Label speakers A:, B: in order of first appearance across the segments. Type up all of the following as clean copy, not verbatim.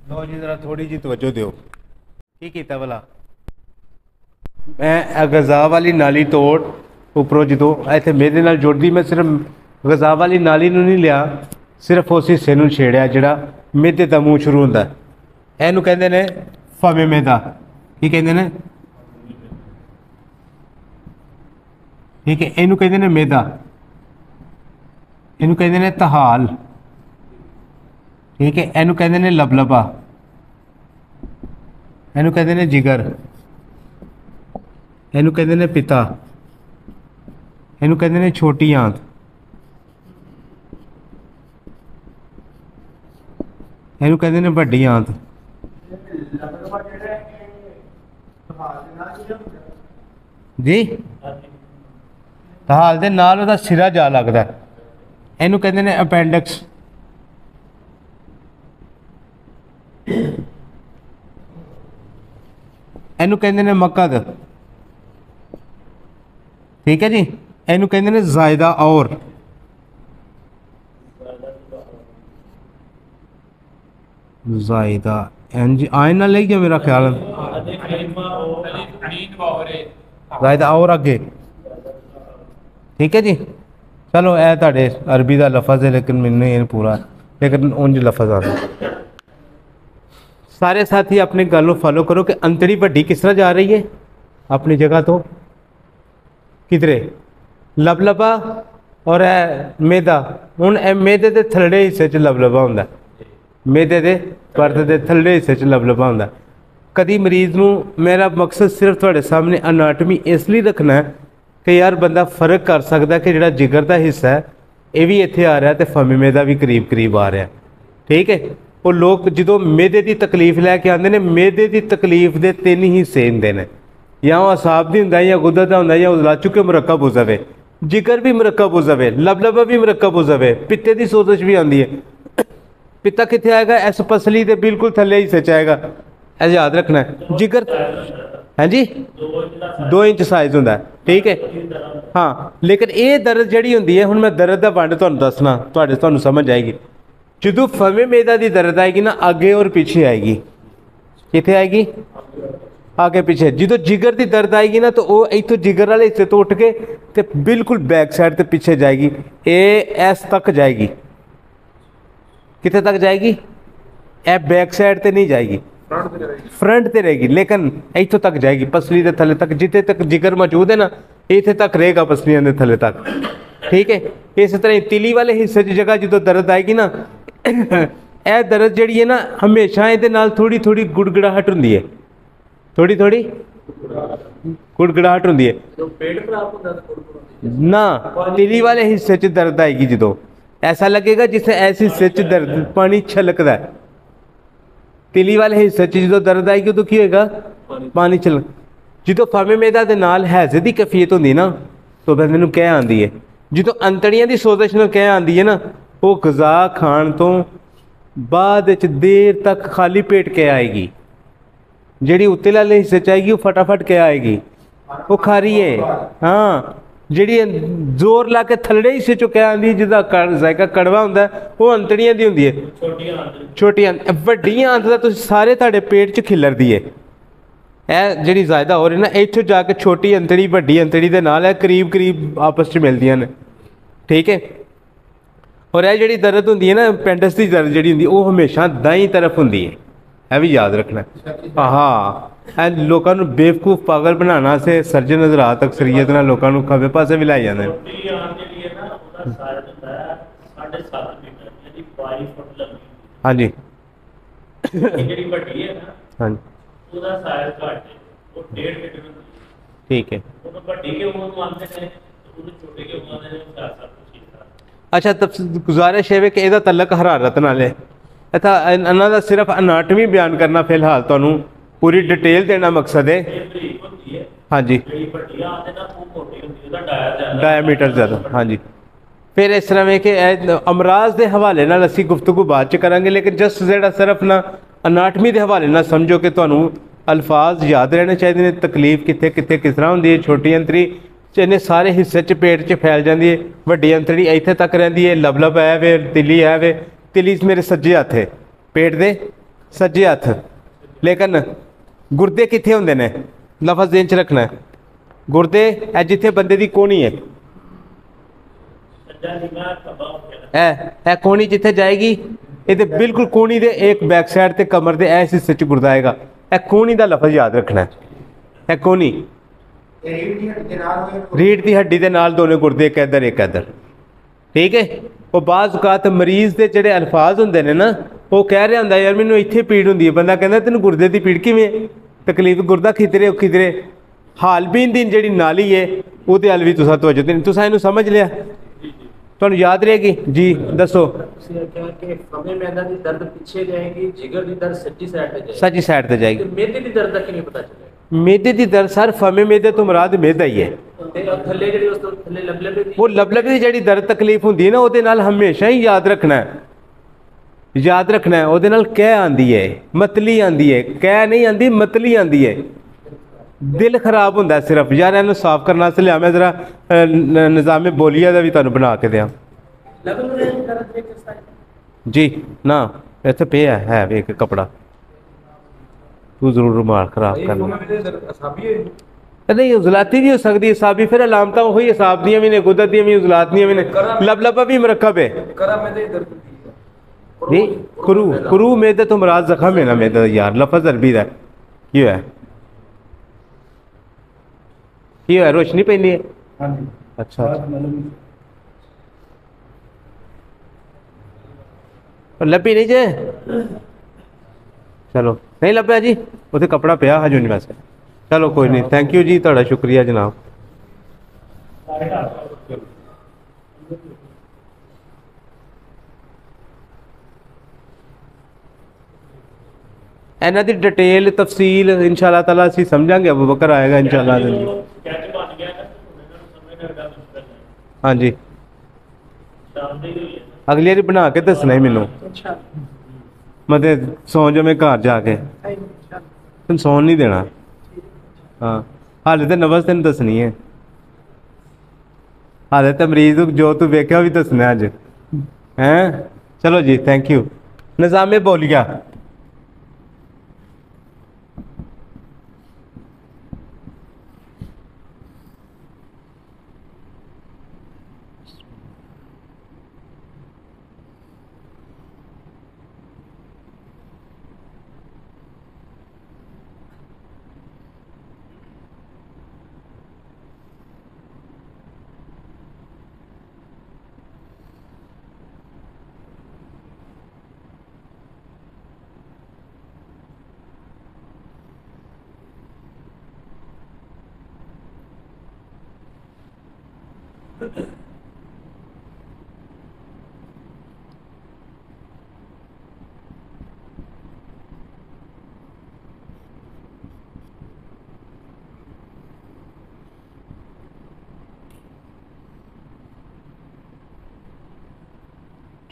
A: लो जी जरा थोड़ी जी तवज्जो दो। की कीता भला मैं गज़ा वाली नाली तोड़ उपरों जो इतने मेरे नाल जुड़दी मैं सिर्फ गज़ा वाली नाली नूं नहीं लिया, सिर्फ उस हिस्से नूं छेड़िया जिहड़ा मेदे दा मूँह शुरू हुंदा है। इहनूं कहंदे ने फमे मेदा। की कहंदे ने? ठीक है, इहनूं कहंदे ने मेदा, इहनूं कहंदे ने तहाल। ठीक है, इहनूं कहंदे ने लबलबा, इहनूं कहंदे ने जिगर, इहनूं कहंदे ने पिता, इहनूं कहंदे ने छोटी आंत, इहनूं कहंदे ने वड्डी आंत। जी तहाल दे नाल ओहदा सिरा जा लगदा है, इहनूं कहंदे ने अपेंडिक्स। इहनूं कहंदे ने मकद। ठीक है जी, इहनूं कहंदे ने जायदा और। जायदा आयन ना ले गया मेरा ख्याल है। जायदा और आगे। ठीक है जी, चलो ए तुहाडे अरबी का लफज है लेकिन मैंने नहीं पूरा, लेकिन उंज लफज आता। सारे साथी अपनी गल फॉलो करो कि अंतड़ी वड्डी किस तरह जा रही है अपनी जगह तो किधरे लबलबा और मेदा। हुण मेदे के थल्ले हिस्से च लबलबा हुंदा, मेदे के परत के थल्ले हिस्से च लबलबा हुंदा। कदी मरीज़ नूं मेरा मकसद सिर्फ तुहाडे सामने अनाटमी इसलिए रखना है कि यार बंदा फर्क कर सकता कि जिहड़ा जिगर का हिस्सा है ये भी इत्थे आ रहा है तो फमी मेदा भी करीब करीब आ रहा है। ठीक है, वो लोग जो मेदे की तकलीफ लैके आते हैं, मेदे की तकलीफ के तीन हिस्से होंगे ने, या वह असाब की होंगे, या गुदा का होंगे, या उजलाचू के मुरक्कब हो जाए, जिगर भी मुरक्कब हो जाए, लबलबा भी मुरक्कब हो जाए, पित्ते की सोजिश भी आती है। पित्ता कितने आएगा? इस पसली के बिल्कुल थले हिस्से च आएगा, ऐसा याद रखना है। जिगर है जी 2 इंच साइज होंगे। ठीक है हाँ, लेकिन ये दर्द जी होंगी है, हुण मैं दर्द का वंड तुहानूं दसना, तुहानूं समझ आएगी। जो फमे मेदा की दर्द आएगी ना अगे और पीछे आएगी। कितने आएगी? आगे पीछे। जो जिगर की दर्द आएगी ना तो वह इतों जिगर वाले हिस्से तो उठ के ते बिल्कुल बैक साइड ते पीछे जाएगी, ये एस तक जाएगी। कितने तक जाएगी? ए बैक साइड ते नहीं जाएगी, फ्रंट ते रहेगी, लेकिन इतों तक जाएगी पसली के थले तक। जितने तक जिगर मौजूद है ना इतने तक रहेगा पसलियों के थले तक। ठीक है, इस तरह तिली वाले हिस्से की जगह जो दर्द आएगी ना यह दर्द जी है ना हमेशा ये थोड़ी थोड़ी गुड़गड़ाहट होंगी है, थोड़ी थोड़ी गुड़गड़ाहट होंगी है ना। तिली वाले हिस्से च दर्द आएगी जो ऐसा लगेगा जिससे ऐसे हिस्से च दर्द पानी छलकता है। तिली वाले हिस्से जो दर्द आएगी उदों की होएगा? पानी छलक। जो फमे मेदा के नाल हैजे की कैफियत होंगी ना तो बंदे नूं कह आती है। जो अंतड़ियां की सोजिश में कह आती है ना वो गज़ा खाण तो बाद देर तक खाली पेट कह आएगी। जी उत्ते वाले हिस्से च आएगी वो फटाफट कह आएगी, वो खारी है। हाँ, जी जोर ला के थल्ले हिस्से चो कह आती जिसका जायका कड़वा होंगे वो अंतड़ियां की होंगी है। छोटी आंत वड्डी आंत का तो सारे तुहाडे पेट च खिलरदी है। यह जी जायदा हो रही ना इत्थों जाके छोटी अंतड़ी वड्डी अंतड़ी के नाल करीब करीब आपस में मिलदियां ने। ठीक है, और यह जी दर्द होंगी है ना अपेंडिक्स की दर्द जी होंगी वो हमेशा दाई तरफ होंगी है, यह भी याद रखना। हाँ, लोगों को बेवकूफ पागल बनाना से सर्जन हजरात अक्सरीयत ना लोगों को खब्बे पासे भी लाई जाते हैं। हाँ जी हाँ जी ठीक है। अच्छा, तब गुजारिश है कि यदा तलक हरारत नाल है। अच्छा, इन्हों का सिर्फ अनाटमी बयान करना फिलहाल तुहानूं पूरी डिटेल देना मकसद है। हाँ जी, डायमीटर ज़्यादा। हाँ जी, फिर इस तरह में कि अमराज के हवाले नाल असीं गुफ्तगू बाद च करांगे, लेकिन जस्ट जो सिर्फ ना अनाटमी के हवाले नाल समझो कि तुहानूं अल्फाज याद रहने चाहिए ने। तकलीफ कितने कितने किस तरह होंदी है। छोटी अंतरी इन्हें सारे हिस्से च पेट च फैल जाती है, वड्डी अंतड़ी इत्थे तक रहिंदी है, लबलब है वे, तिली है वे। तिली मेरे सज्जे हथ है पेट दे सज्जे हथ, लेकिन गुरदे कित्थे हुंदे ने? लफज देन च रखना है। गुरदे ए जिथे बंदे दी कोहनी है, ए कोहनी जिथे जाएगी, ये बिल्कुल कोहनी दे एक बैक साइड ते कमर दे इस हिस्से च गुरदा आएगा। ए कोहनी दा लफज याद रखना है। ए कोहनी रीढ़ की हड्डी दे नाल दोनों गुरदे, एक इधर एक इधर। ठीक है। वो बाज़ औकात मरीज़ के जोड़े अल्फाज होंगे ने ना, वो कह रहा होंगे यार मैनू इत्थे पीड़ होंदी है, बंदा कहता तेन गुरदे की पीड़ किवें, तकलीफ गुरदा खिदरे खिदरे। हालबीन दी जिहड़ी नाली है वो अल भी तुसां तवज्जो देनी। तुसां इहनूं समझ लिया, तुहानूं याद रहेगी जी? दसो। सज्जी साइड ते जाएगी। मेदे दी दर्द दा किवें पता चलेगा? मेदे दी दर्द सर फमे मेदे तो मुराद मेदा ही है। वो लबलबे की जिहड़ी दर्द तकलीफ होंदी है ना, वो हमेशा ही याद रखना है, याद रखना है। वो कह आती है, मतली आती है, कह नहीं आती, मतली आती है। दिल खराब होंदा सिर्फ। यार इन्हूं साफ करने वास्ते लिया मैं जरा निज़ामे बोलिया का भी तुहानूं बना के दियां जी। ना इत्थे पे है एक कपड़ा, तू जरूर रुमाल खराब करना। नहीं उजलाती भी हो सकती है, साबी फिर अलामत वही हिसाब दियां भी ने, कुदरत दियां भी, उजलात दियां भी ने। लबलबा भी मरकब है। नहीं करू करू मेदे तो मुराद जख्म है ना मेदा यार, लफज अरबी दा की है की है, रोशनी पैंदी है। अच्छा लभी नहीं जे? चलो नहीं लभ्या जी, उत्थे कपड़ा पिया हजू नहीं वैसे। चलो कोई नहीं, थैंक यू जी, तुहाडा शुक्रिया जनाब। इन्हां दी डिटेल तफसील इंशाअल्लाह ताला असीं समझांगे, अबू बकर आएगा इंशाअल्लाह। हाँ जी, अगली बारी बना के दसना ही मैनू, मतलब सौ जो मैं घर जाके तुम सौन नहीं देना। हाँ हाले तो नवज तेन दसनी है, हाले तो मरीज जो तू वेख्या भी दसना अज हैं। चलो जी थैंक यू। निज़ामे बोलिया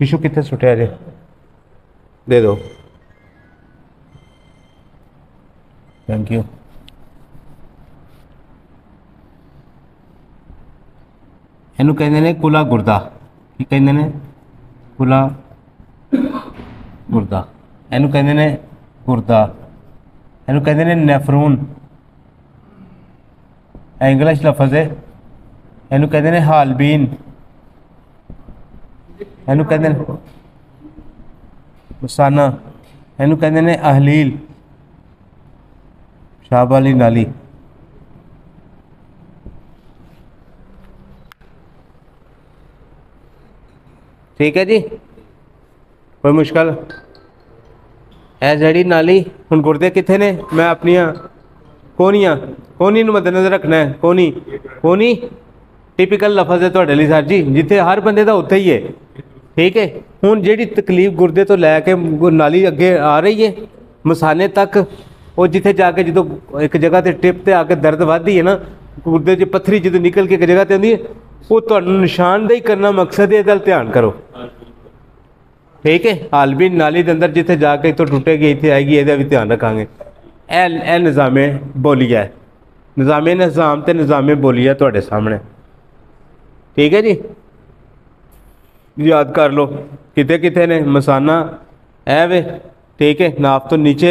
A: टिशू कितने सुटिया जे दे दो, थैंक यू। इनू कहते ने कुला गुरदा, की कहते ने कुला गुरदा, इनू कहते ने गुरदा, इनू कहते ने नेफ्रोन, इंग्लिश लफज है। इनू कहते ने हालबीन, इनू कहते ने मुसाना, इनू कहते ने अहलील, शाब वाली नाली। ठीक है जी, कोई मुश्किल है जड़ी नाली। हुण गुरदे कित्थे ने? मैं अपनियां कोहनियां, कोहनी नूं मद्देनज़र रखना है। कोहनी कोहनी टिपिकल लफज है तुहाडे लई सर जी, जिथे हर बंदे दा उत्थे ही है। ठीक है। हुण जिहड़ी तकलीफ गुरदे तो लैके नाली अगे आ रही है मसाने तक, वो जिथे जाके जो एक जगह ते टिप ते आके दर्द वधदी है ना, गुरदे च पत्थरी जो निकल के एक जगह ते आंदी है, वो तुहानूं निशानदेही करना मकसद है, इहदा ध्यान करो। ठीक है। हालबीन नाली के अंदर जिथे जाके इतों टुटेगी इतने आएगी, यदा भी ध्यान रखांगे। ए निज़ामे बोलिया है, निज़ामे निज़ाम ते निज़ामे बोलिया तुहाडे सामने। ठीक है जी, याद कर लो किते किते ने। मसाना ए वे ठीक है, नाप तो नीचे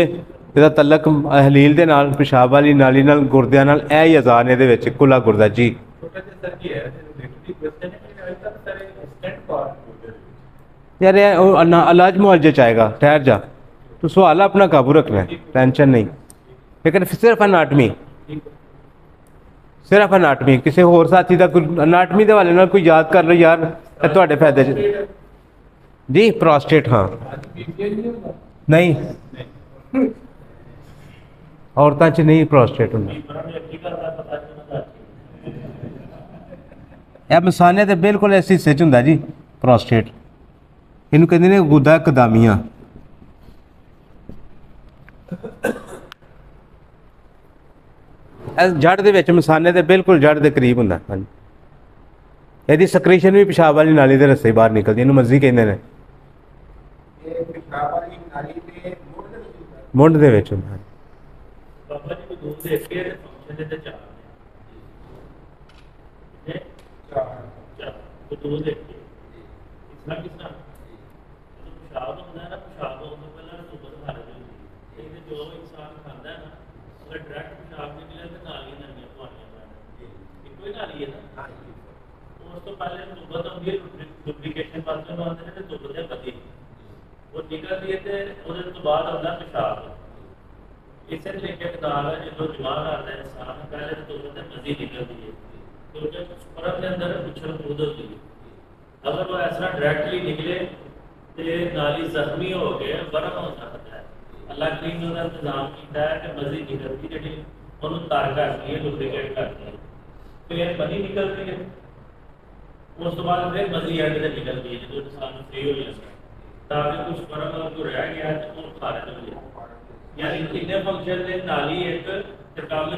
A: ਇਹਦਾ ਤਲਕ ਹਲੀਲ ਦੇ ਨਾਲ, ਪਿਸ਼ਾਬ ਵਾਲੀ ਨਾਲੀ ਨਾਲ, ਗੁਰਦਿਆਂ ਨਾਲ, ਇਹ ਹੀ ਅਜ਼ਾਨ ਇਹਦੇ ਵਿੱਚ ਕੁੱਲਾ ਗੁਰਦਾ ਜੀ। यार ये इलाज मुआवजे चाहेगा, ठहर जा, तो सवाल अपना काबू रखना है, टेंशन नहीं। लेकिन सिर्फ अनाटमी, सिर्फ अनाटमी, किसी होर साथी का कोई अनाटमी के हवाले नाल कोई याद कर लो यार, थोड़े फायदे जी। प्रोस्टेट, हाँ नहीं, औरतों च नहीं प्रोस्टेट होंदा। यह मसाने तो बिल्कुल इस हिस्से च हुंदा जी प्रोस्टेट, इनू कहते ने गुदा कदामिया। जड़ दे विच मसाने दे बिल्कुल जड़ दे करीब हुंदा। हाँ जी, यदि सक्रीशन भी पेशाब वाली नाली दे रस्ते बाहर निकलदी, इनू मर्जी कहंदे ने, मुंड दे विच हुंदा।
B: इसे रिलेटेड दाल है जो दिमाग आता है इंसान पहले तो मजी निकलती है, तो जब स्पर्म के अंदर उछल कूद होती है, अगर वो ऐसा डायरेक्टली निकले तो नाली जख्मी हो गए बर्म हो सकता है। अल्लाह करीम ने इंतजाम किया है कि मजी निकलती जी उन्होंने तार करती है, लुब्रिकेट करती है, तो यह मजी निकलती है, उस तो बाद फिर मजी एंड से निकलती है जो इंसान फ्री हो जाता है, ताकि कुछ स्पर्म जो रह गया है तो वो खारिज हो जाए। यानी कितने फंक्शन ने नाली एक काम